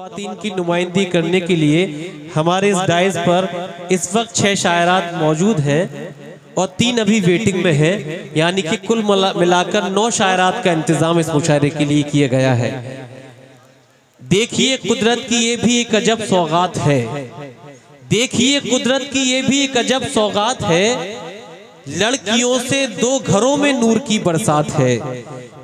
ख़वातीन की नुमाइंदगी करने के लिए हमारे इस डाइस पर इस वक्त 6 शायरात मौजूद हैं और 3 अभी वेटिंग में हैं, यानी कि कुल मिलाकर 9 शायरात का इंतज़ाम इस मुशायरे के लिए किया गया है। देखिए कुदरत की ये भी एक अजब सौगात है, देखिए कुदरत की ये भी एक अजब सौगात है, लड़कियों से 2 घरों में नूर की बरसात है।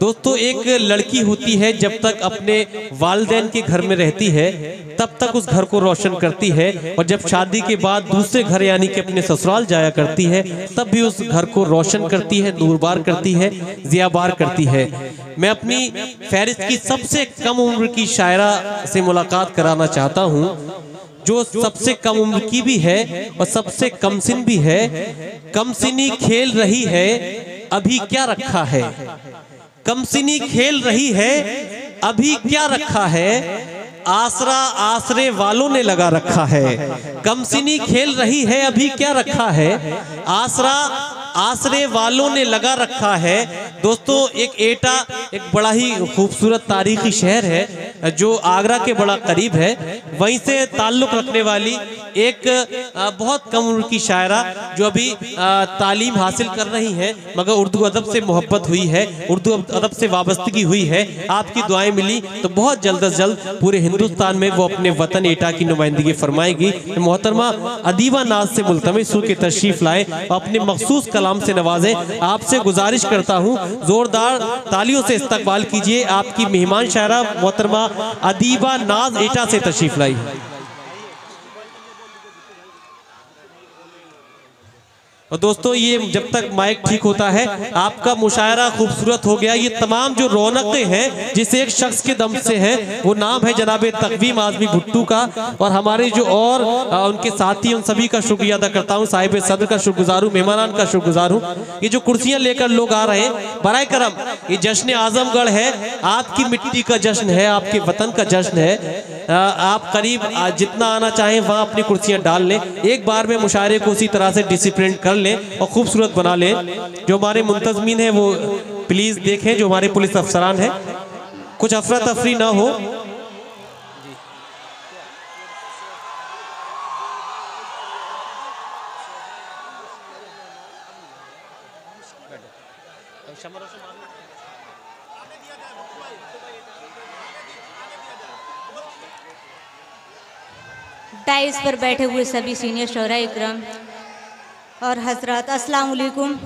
दोस्तों, एक लड़की होती है जब तक अपने वालिदैन के घर में रहती है तब तक उस घर को रोशन करती है, और जब शादी के बाद दूसरे घर यानी कि अपने ससुराल जाया करती है तब भी उस घर को रोशन करती है, नूरबार करती है, ज़ियाबार करती है। मैं अपनी फहरिस्त की सबसे कम उम्र की शायरा से मुलाकात कराना चाहता हूँ, जो सबसे कम उम्र की भी है और सबसे कमसिन भी है। कमसिनी खेल रही है अभी क्या रखा है, कमसिनी खेल रही है अभी क्या रखा है, आसरा आसरे वालों ने लगा रखा है। कमसिनी खेल रही है अभी क्या रखा है, आसरा आसरे वालों ने लगा रखा है। दोस्तों, एक एटा एक बड़ा ही खूबसूरत तारीखी शहर है जो आगरा के बड़ा करीब है, वहीं से ताल्लुक़ रखने वाली एक बहुत कम उम्र की शायरा जो अभी तालीम हासिल कर रही हैं, मगर उर्दू अदब से मोहब्बत हुई है, उर्दू अदब से वाबस्तगी हुई है, आपकी दुआएं मिली तो बहुत जल्द अज जल्द पूरे हिंदुस्तान में वो अपने वतन एटा की नुमाइंदगी फरमाएगी। मोहतरमा अदीबा नाज से मुल्तमिस हूं कि तशरीफ लाए और अपने मखसूस कलाम से नवाजें। आपसे गुजारिश करता हूं जोरदार तालियों से इस्तकबाल कीजिए आपकी मेहमान शायरा मोहतरमा अदीबा नाज एटा से तशरीफ लाई। और दोस्तों, ये जब तक माइक ठीक होता है आपका मुशायरा खूबसूरत हो गया। ये तमाम जो रौनकें हैं जिस एक शख्स के दम से हैं, वो नाम है जनाब तकवीम आज़मी भुट्टू का, और हमारे जो और उनके साथी उन सभी का शुक्रिया अदा करता हूँ। साहिब सदर का शुक्रगुजार हूँ, मेहमान का शुक्रगुजार हूँ। ये जो कुर्सियाँ लेकर लोग आ रहे हैं बराए करम, ये जश्न आजमगढ़ है, आपकी मिट्टी का जश्न है, आपके वतन का जश्न है। आप करीब जितना आना चाहें वहाँ अपनी कुर्सियाँ डाल लें, एक बार में मुशायरे को उसी तरह से डिसिप्लिन कर लें और खूबसूरत बना लें। जो हमारे मुंतजमीन हैं वो प्लीज देखें, जो हमारे पुलिस अफसरान हैं, कुछ अफरा तफरी ना हो। डाइस पर बैठे हुए सभी सीनियर शोहरा इकराम और हजरात, अस्सलाम वालेकुम।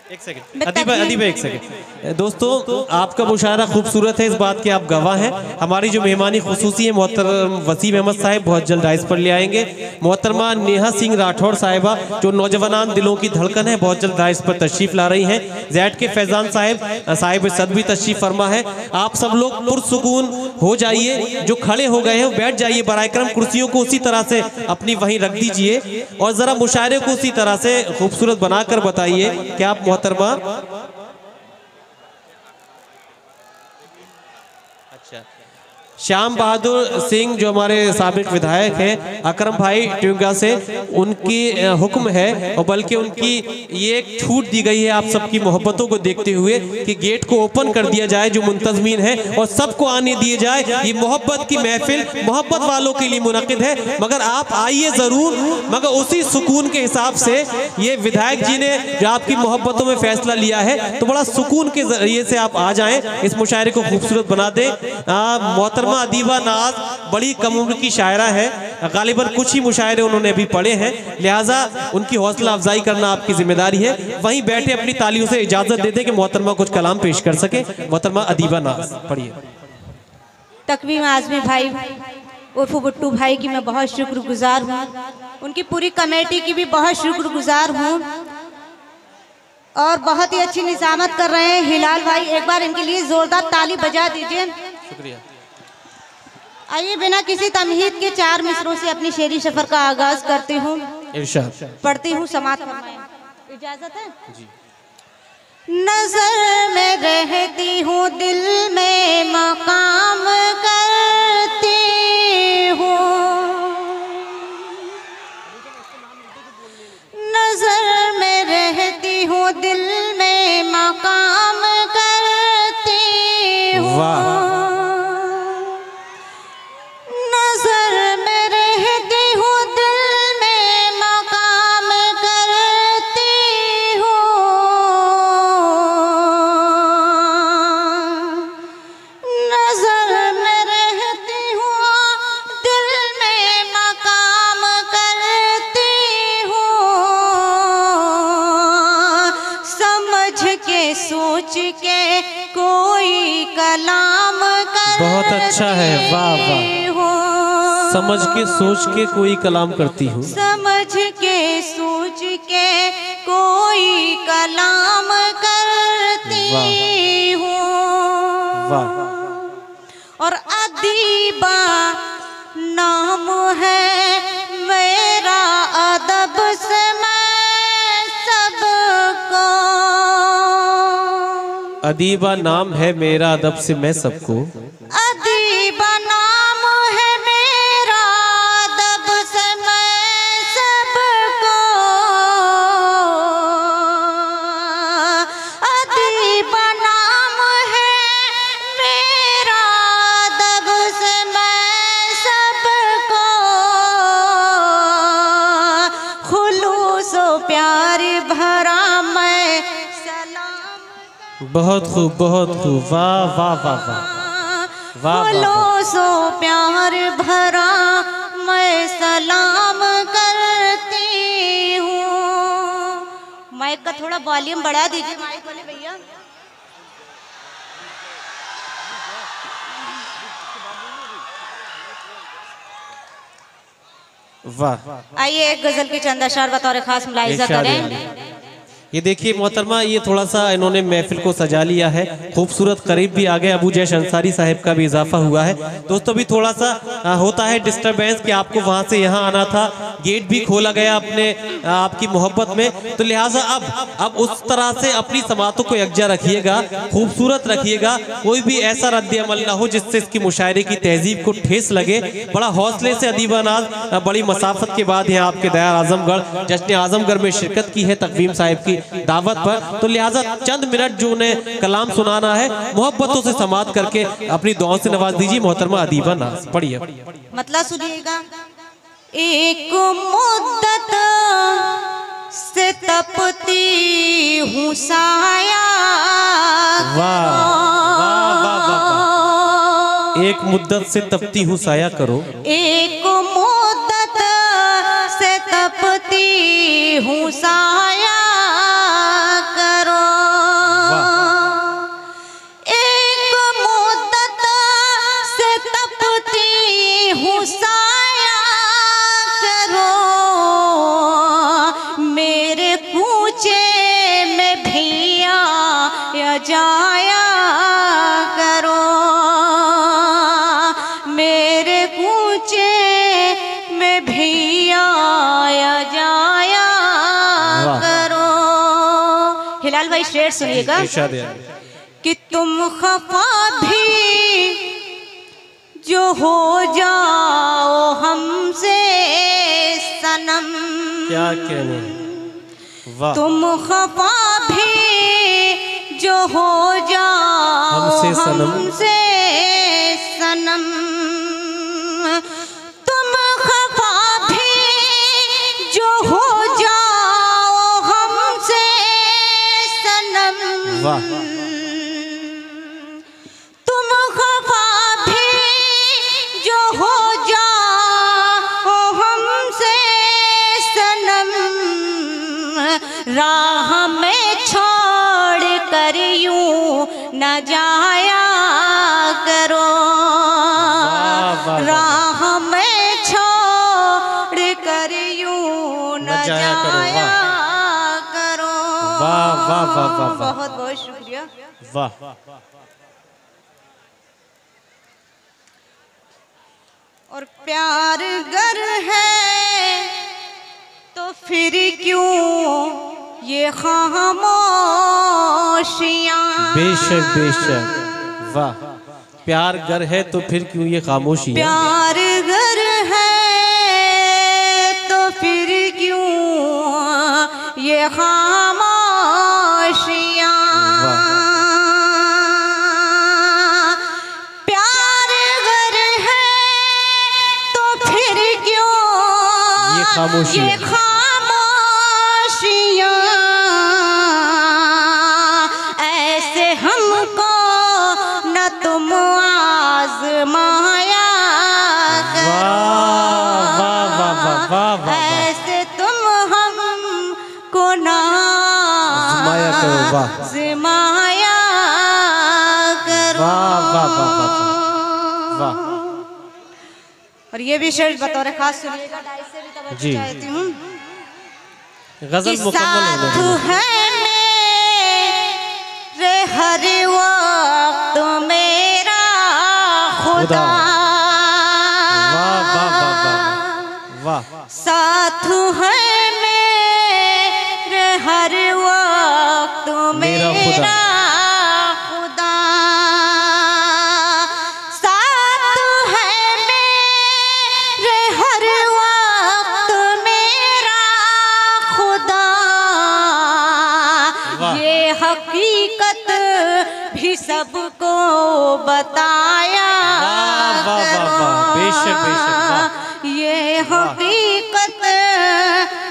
एक सेकंड अदीबा एक सेकंड। दोस्तों, आपका मुशायरा खूबसूरत है, इस बात के आप गवाह हैं। हमारी जो मेहमानी खुसूसी है मोहतरम वसीम अहमद साहब बहुत जल्द डाइस पर ले आएंगे। मोहतरमा नेहा सिंह राठौड़ साहिबा जो नौजवान दिलों की धड़कन है बहुत जल्द डाइस पर तशरीफ ला रही हैं। जैड के फैजान साहिब सद भी तशरीफ फरमा है। आप सब लोग पुरसुकून हो जाइए, जो खड़े हो गए हैं बैठ जाइए बराए करम, कुर्सियों को उसी तरह से अपनी वहीं रख दीजिए और जरा मुशायरे को उसी तरह से खूबसूरत बनाकर बताइए कि आप मोहतरमा। अच्छा, श्याम बहादुर सिंह जो हमारे साबिक विधायक हैं अकरम भाई ट्यूगा से, उनकी हुक्म है और बल्कि उनकी ये एक छूट दी गई है आप सबकी मोहब्बतों को देखते हुए कि गेट को ओपन कर दिया जाए जो मुंतजमीन है और सबको आने दिए जाए। ये मोहब्बत की महफिल मोहब्बत वालों के लिए मुनक़िद है, मगर आप आइए ज़रूर, मगर उसी सुकून के हिसाब से। ये विधायक जी ने जो आपकी मोहब्बतों में फैसला लिया है तो बड़ा सुकून के जरिए से आप आ जाएं, इस मुशायरे को खूबसूरत बना दें। मोहतरमा अदीबा नाज बड़ी कम उम्र की शायरा है, गालिबन कुछ ही मुशायरे उन्होंने अभी पढ़े हैं, लिहाजा उनकी हौसला अफजाई करना आपकी जिम्मेदारी है। वहीं बैठे अपनी तालियों से इजाजत दे दें कि मोहतरमा कुछ कलाम पेश कर सके। मोहतरमा अदीबा नाज पढ़िए। तकवीम आज़मी भाई उर्फ भुट्टू भाई की मैं बहुत शुक्रगुजार हूँ, उनकी पूरी कमेटी की भी बहुत शुक्रगुजार हूँ और बहुत ही अच्छी निजामत कर रहे हैं हिलाल भाई। एक बार इनके लिए जोरदार ताली बजा दीजिए। शुक्रिया। आइए बिना किसी तमहीद के 4 मिसरों से अपनी शेरी सफर का आगाज करती हूँ, पढ़ती हूँ, समात फरमाएं। इजाजत है जी। नजर में रहती हूँ, दिल में मकाम करती हूँ, नजर में रहती हूँ, दिल में मकाम करती हूँ। सोच के कोई कलाम करती बहुत अच्छा है, वाह वाह। हूँ। समझ के सोच के कोई कलाम करती हूँ, समझ के सोच के कोई कलाम करती हूँ। वाह। और अदीबा नाम है मेरा, अदब से मैं सबको। अदीबा नाम है मेरा, अदब से मैं सबको। अदीबा नाम है मेरा, अदब से मैं सबको। अदीबा नाम है मेरा, अदब से मैं सबको। खुलूसो प्यार भरा मैं सलाम। बहुत खूब, बहुत खूब, वाह वाह वाह वाह वाह वाह। सो प्यार भरा मैं सलाम करती हूँ। माइक का थोड़ा वॉल्यूम बढ़ा दीजिए, माइक वाले भैया। वाह। आइए एक गजल की चंद अशार बतौर खास मुलाहिजा करें। ये देखिए मोहतरमा, ये थोड़ा सा इन्होंने महफिल को सजा लिया है, खूबसूरत करीब भी आ गए, अबू जैश अंसारी साहब का भी इजाफा हुआ है। दोस्तों भी थोड़ा सा होता है डिस्टरबेंस कि आपको वहाँ से यहाँ आना था, गेट भी खोला गया अपने आपकी मोहब्बत में, तो लिहाजा अब उस तरह से अपनी समातों को यकजा रखिएगा, खूबसूरत रखिएगा, कोई भी ऐसा रद्द-ए-अमल ना हो जिससे इसकी मुशायरे की तहजीब को ठेस लगे। बड़ा हौसले से अदीबा नाज बड़ी मसाफत के बाद यहाँ आपके दयार आजमगढ़ जश्न आजमगढ़ में शिरकत की है तकवीम साहिब की दावत पर, तो लिहाजा चंद मिनट जो उन्हें कलाम सुनाना है मोहब्बतों से समात करके अपनी दुआओं से नवाज दीजिए। मोहतरमा अदीबा नाज पढ़िए। मतलब सुनिएगा। एक मुद्दत से तपती हूँ साया। वाह वाह वाह वाह। एक मुद्दत से तपती हूँ साया करो। एक मुद्दत से तपती हूँ साया करो। एक मुद्दत से तपती हूँ साया करो। मेरे कूचे में भी आया जाया करो। मेरे कूचे में भी आया जाया करो। हिलाल भाई शेर सुनिएगा कि तुम खफा भी जो हो जाओ हमसे सनम। क्या कहने, वाह। तुम खफा भी जो हो जाओ हमसे सनम। हमसे सनम। तुम खफा भी जो हो जाओ हमसे सनम। वाह। तुम खफा भी जो हो जाओ हमसे सनम। राह में छोड़ कर यूं न जाया करो। राह में छोड़ कर यूं न जाया करो। वाह वाह वाह वाह वाह। बहुत बहुत शुक्रिया। वाह। और प्यार गर है तो फिर क्यों ये खामोशियाँ। बेशक बेशक, वाह। प्यार गर है तो फिर क्यों ये खामोशी। प्यार गर है तो फिर क्यों ये खामोशियाँ। प्यार गर है तो फिर क्यों ये खामोशियाँ। ऐसे हमको न तुम आज़माया करो। ऐसे तुम हमको न आज़माया करो, वाह जिमाया करो। वाह वाह वाह वाह वाह। और ये भी शेर बतौर खास सुनिएगा, डाइस से भी तवज्जो जी। चाहती हूँ। गजल मुकम्मल होने साथ दो। है मेरे हर वक्त मेरा खुदा। वाह वाह वाह वाह वाह। साथ है मेरे हर वक्त मेरा खुदा। खुदा। साथ है मेरे हर वक्त मेरा खुदा। वाह। ये हकीकत भी सबको बताया वाह वाह वाह वाह, बेशक बेशक, वाह। ये हकीकत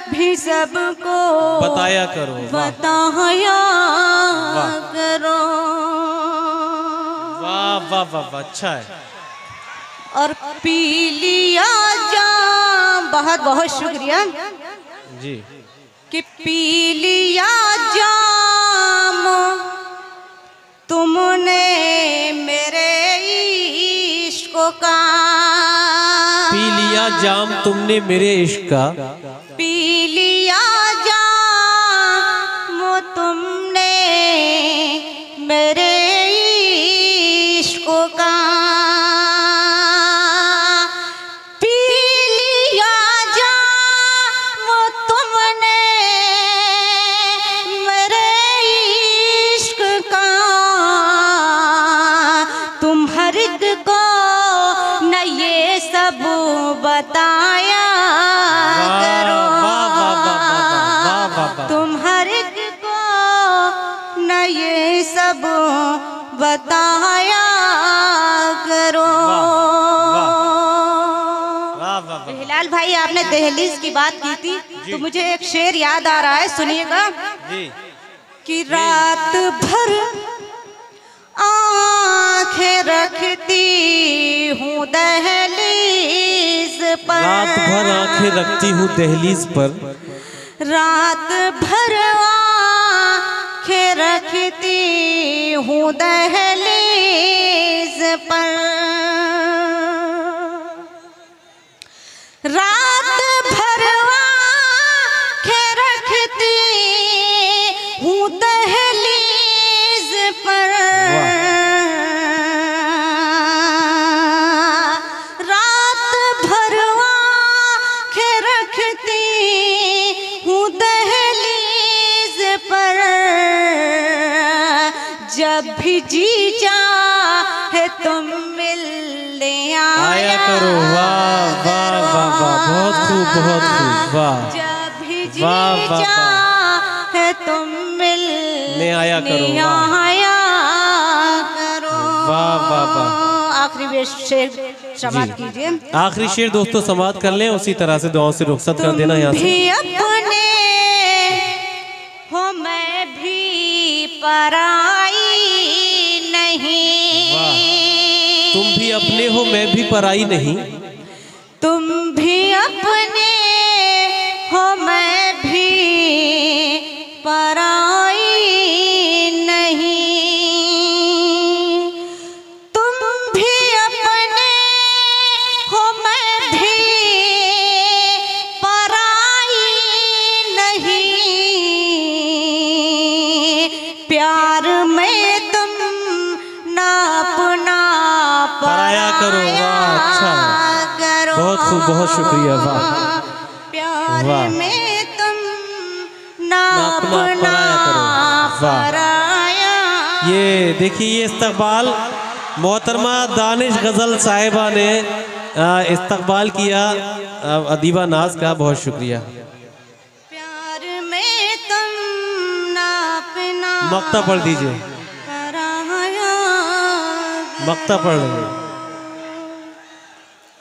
भी सबको बताया करो, वाह बताया करो। वाह वाह वाह वाह, अच्छा है। और पी लिया जाम, बहुत बहुत शुक्रिया जी। कि पी लिया जाम तुमने मेरे इश्क का। पी लिया जाम तुमने मेरे इश्क का। पी लिया जाम तुमने मेरे इश्क का। पी लिया जाम तुमने मेरे इश्क का। तुम हर एक को न ये सब बताया करो। वाह वाह वाह वाह वाह वाह वाह। तुम हर एक को न ये सब बताया करो। वाह वाह वाह। हिलाल भाई, आपने दहलीज की बात की थी तो मुझे एक शेर याद आ रहा है, सुनिएगा। जी। कि रात भर आंखें रखती हूँ दहलीज पर। रात भर आंखें रखती हूँ दहलीज पर। रात भर आंखें रखती हूँ दहलीज पर। रात भर आंखें रखती हूँ दहलीज पर। रात भर आंखें रखती हूँ दहलीज पर। जब भी जी चाहे तुम मिलने आया करो। वाह वाह वाह वाह, बहुत खूब बहुत खूब, वाह। जब भी जी वाह, वाह, वाह। चाहे तुम मिलने आया करो, वाह। आया करो। वाह वाह वाह। आखिरी शेर समाप्त कीजिए। आखिरी शेर दोस्तों समाप्त कर लें, उसी तरह से दुआओं से रुखसत कर देना यहाँ से। भी अपने हो मैं भी पराई नहीं। तुम भी अपने हो मैं भी पराई नहीं। तुम भी अपने हो मैं भी पराई नहीं। तुम भी अपने हो मैं भी पराई नहीं। प्यार में तुम ना अपना पराया करो। वाह, अच्छा है। करो। बहुत खूब, बहुत शुक्रिया, वाह। प्यार वाह। में तुम ना अपना अपना पराया करो। वाह। पराया। ये देखिए, ये इस्तकबाल मोहतरमा दानिश गज़ल साहिबा ने इस्तकबाल किया अदीबा नाज का। बहुत शुक्रिया। प्यार में तुम ना अपना मक्ता पढ़ दीजिए, पराया। मक्ता पढ़ लीजिए,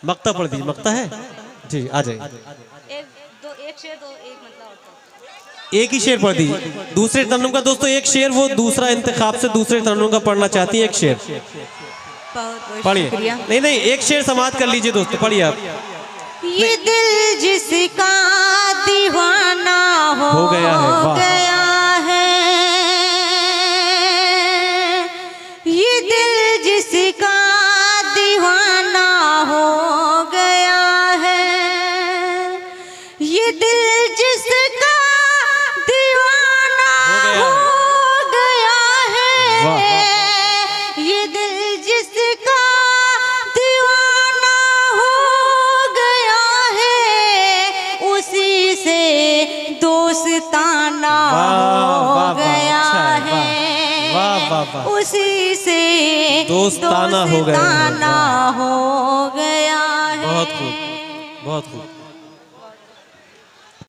मक्ता पढ़ दीजिए। मक्ता है जी, आ जाइए। एक शेर दो, एक मतलब एक ही शेर पढ़ दीजिए। दूसरे तरन्नुम का दोस्तों एक शेर वो दूसरा इंतखाब से दूसरे तरन्नुम का पढ़ना चाहती है। एक शेर पढ़िए। नहीं नहीं, एक शेर समाप्त कर लीजिए दोस्तों, पढ़िए आप। ये दिल जिसका दीवाना हो गया है, वाह। गया है। दोस्ताना हो गया है, वाह वाह वाह, उसी से दोस्ताना हो गया है। हो गया है। बहुत खूब, बहुत खूब।